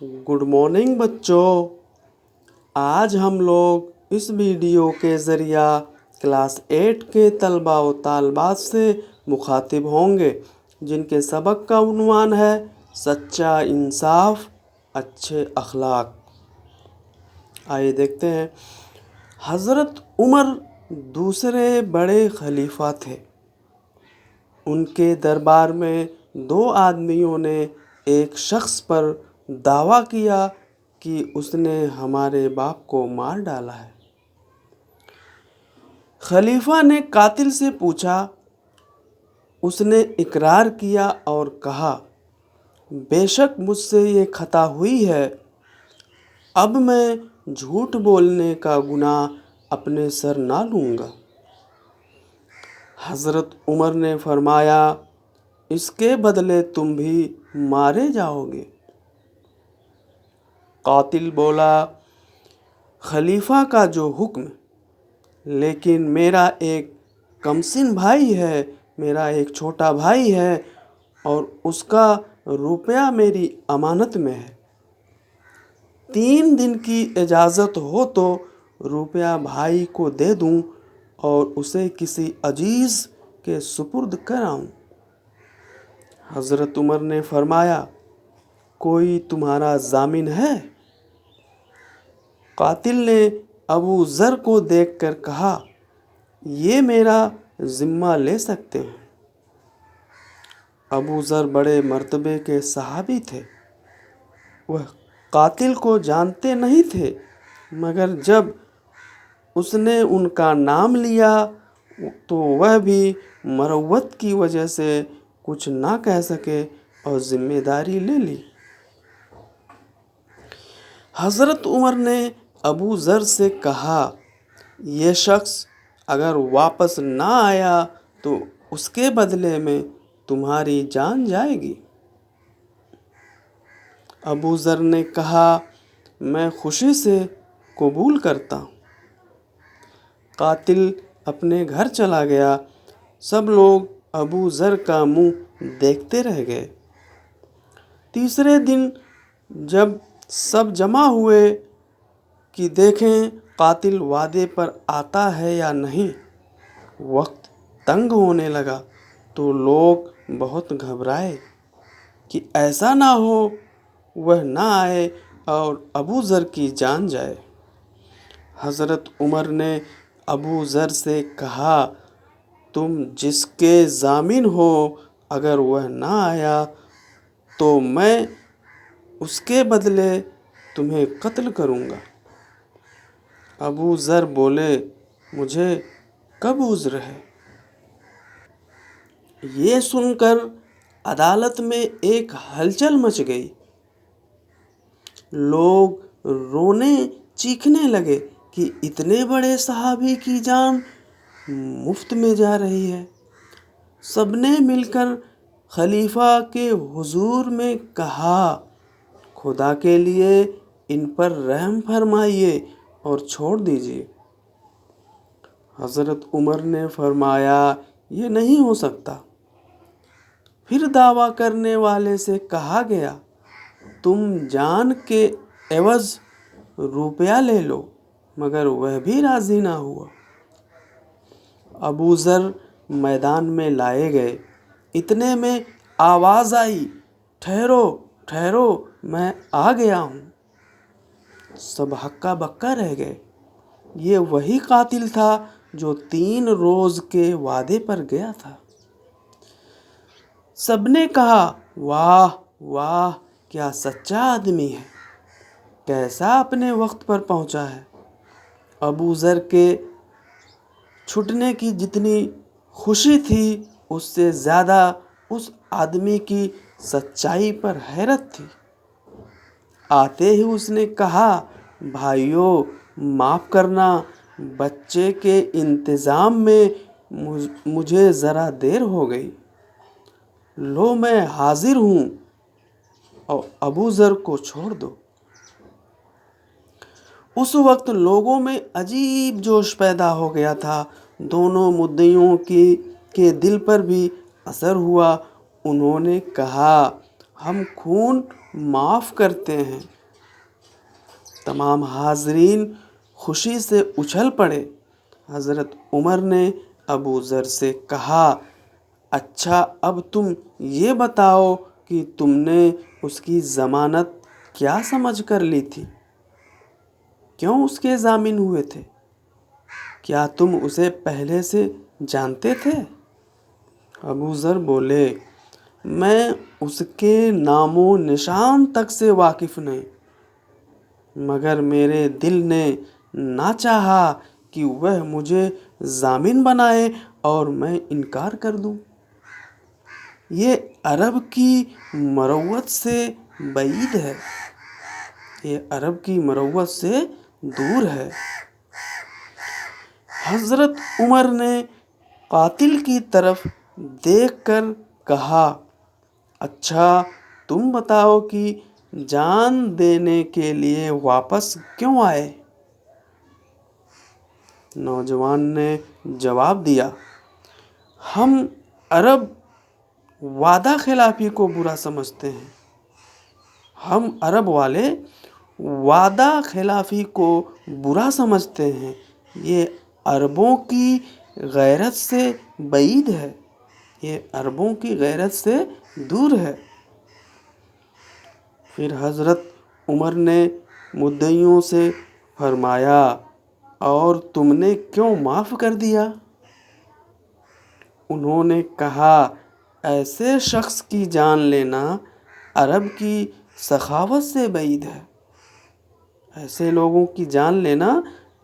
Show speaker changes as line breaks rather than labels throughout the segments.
Good morning बच्चों। आज हम लोग इस वीडियो के ज़रिया क्लास 8 के तलबा व तालबात से मुखातिब होंगे जिनके सबक का उन्वान है सच्चा इंसाफ अच्छे अखलाक। आइए देखते हैं। हज़रत उमर दूसरे बड़े खलीफा थे। उनके दरबार में दो आदमियों ने एक शख्स पर दावा किया कि उसने हमारे बाप को मार डाला है। खलीफा ने कातिल से पूछा। उसने इकरार किया और कहा, बेशक मुझसे ये खता हुई है। अब मैं झूठ बोलने का गुनाह अपने सर ना लूँगा। हज़रत उमर ने फरमाया, इसके बदले तुम भी मारे जाओगे। कातिल बोला, खलीफा का जो हुक्म, लेकिन मेरा एक कमसिन भाई है, मेरा एक छोटा भाई है और उसका रुपया मेरी अमानत में है। 3 दिन की इजाज़त हो तो रुपया भाई को दे दूं और उसे किसी अजीज़ के सुपुर्द कराऊं। हज़रत उमर ने फरमाया, कोई तुम्हारा ज़ामिन है? कातिल ने अबू ज़र को देखकर कहा, ये मेरा ज़िम्मा ले सकते हैं। अबू ज़र बड़े मर्तबे के सहाबी थे। वह कातिल को जानते नहीं थे, मगर जब उसने उनका नाम लिया तो वह भी मरवत की वजह से कुछ ना कह सके और ज़िम्मेदारी ले ली। हज़रत उमर ने अबू ज़र से कहा, यह शख्स अगर वापस ना आया तो उसके बदले में तुम्हारी जान जाएगी। अबू ज़र ने कहा, मैं खुशी से कबूल करता हूँ। कातिल अपने घर चला गया। सब लोग अबू ज़र का मुंह देखते रह गए। तीसरे दिन जब सब जमा हुए कि देखें कातिल वादे पर आता है या नहीं, वक्त तंग होने लगा तो लोग बहुत घबराए कि ऐसा ना हो वह ना आए और अबू ज़र की जान जाए। हज़रत उमर ने अबू ज़र से कहा, तुम जिसके ज़ामिन हो, अगर वह ना आया तो मैं उसके बदले तुम्हें कत्ल करूँगा। अबू ज़र बोले, मुझे कब उज़्र है? ये सुनकर अदालत में एक हलचल मच गई। लोग रोने चीखने लगे कि इतने बड़े सहाबी की जान मुफ्त में जा रही है। सबने मिलकर खलीफा के हुजूर में कहा, खुदा के लिए इन पर रहम फरमाइए और छोड़ दीजिए। हज़रत उमर ने फरमाया, ये नहीं हो सकता। फिर दावा करने वाले से कहा गया, तुम जान के एवज़ रुपया ले लो, मगर वह भी राज़ी ना हुआ। अबू ज़र मैदान में लाए गए। इतने में आवाज़ आई, ठहरो ठहरो, मैं आ गया हूँ। सब हक्का बक्का रह गए। ये वही कातिल था जो 3 रोज़ के वादे पर गया था। सबने कहा, वाह वाह, क्या सच्चा आदमी है, कैसा अपने वक्त पर पहुंचा है। अबू ज़र के छूटने की जितनी खुशी थी, उससे ज़्यादा उस आदमी की सच्चाई पर हैरत थी। आते ही उसने कहा, भाइयों माफ़ करना, बच्चे के इंतज़ाम में मुझे ज़रा देर हो गई। लो मैं हाजिर हूँ और अबू ज़र को छोड़ दो। उस वक्त लोगों में अजीब जोश पैदा हो गया था। दोनों मुद्दइयों के दिल पर भी असर हुआ। उन्होंने कहा, हम खून معاف کرتے ہیں۔ تمام حاضرین خوشی سے اچھل پڑے۔ حضرت عمر نے ابو ذر سے کہا، اچھا اب تم یہ بتاؤ کہ تم نے اس کی ضمانت کیا سمجھ کر لی تھی؟ کیوں اس کے ضامن ہوئے تھے؟ کیا تم اسے پہلے سے جانتے تھے؟ ابو ذر بولے، میں اس کے نام و نشان تک سے واقف نہیں، مگر میرے دل نے نہ چاہا کہ وہ مجھے ضامن بنائے اور میں انکار کر دوں۔ یہ عرب کی مروت سے بعید ہے، یہ عرب کی مروت سے دور ہے۔ حضرت عمر نے قاتل کی طرف دیکھ کر کہا، اچھا تم بتاؤ کہ جان دینے کے لیے واپس کیوں آئے؟ نوجوان نے جواب دیا، ہم عرب وعدہ خلافی کو برا سمجھتے ہیں۔ ہم عرب والے وعدہ خلافی کو برا سمجھتے ہیں، یہ عربوں کی غیرت سے بعید ہے، یہ عربوں کی غیرت سے دور ہے۔ پھر حضرت عمر نے مدعیوں سے فرمایا، اور تم نے کیوں معاف کر دیا؟ انہوں نے کہا، ایسے شخص کی جان لینا عرب کی سخاوت سے بعید ہے، ایسے لوگوں کی جان لینا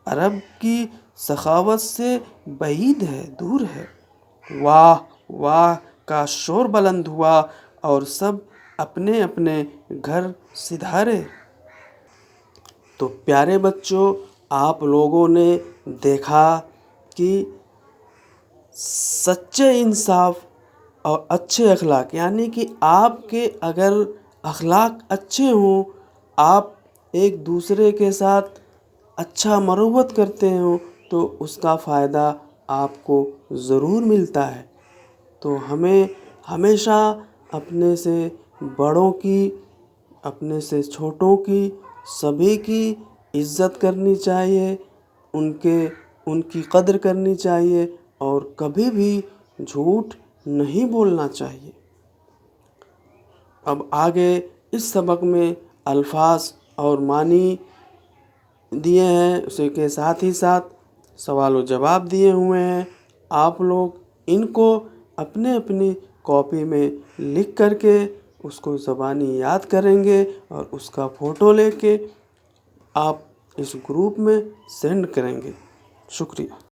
عرب کی سخاوت سے بعید ہے، دور ہے۔ واہ واہ کا شور بلند ہوا اور سب اپنے اپنے گھر سدھارے۔ تو پیارے بچوں، آپ لوگوں نے دیکھا کہ سچے انصاف اور اچھے اخلاق، یعنی کہ آپ کے اگر اخلاق اچھے ہوں، آپ ایک دوسرے کے ساتھ اچھا مروت کرتے ہوں، تو اس کا فائدہ آپ کو ضرور ملتا ہے۔ تو ہمیں ہمیشہ اپنے سے بڑوں کی، اپنے سے چھوٹوں کی، سبھی کی عزت کرنی چاہیے، ان کی قدر کرنی چاہیے، اور کبھی بھی جھوٹ نہیں بولنا چاہیے۔ اب آگے اس سبق میں الفاظ اور معنی دیے ہیں، اسی کے ساتھ ہی ساتھ سوال و جواب دیے ہوئے ہیں۔ آپ لوگ ان کو اپنے اپنی کاپی میں لکھ کر کے اس کو زبانی یاد کریں گے، اور اس کا فوٹو لے کے آپ اس گروپ میں سینڈ کریں گے۔ شکریہ۔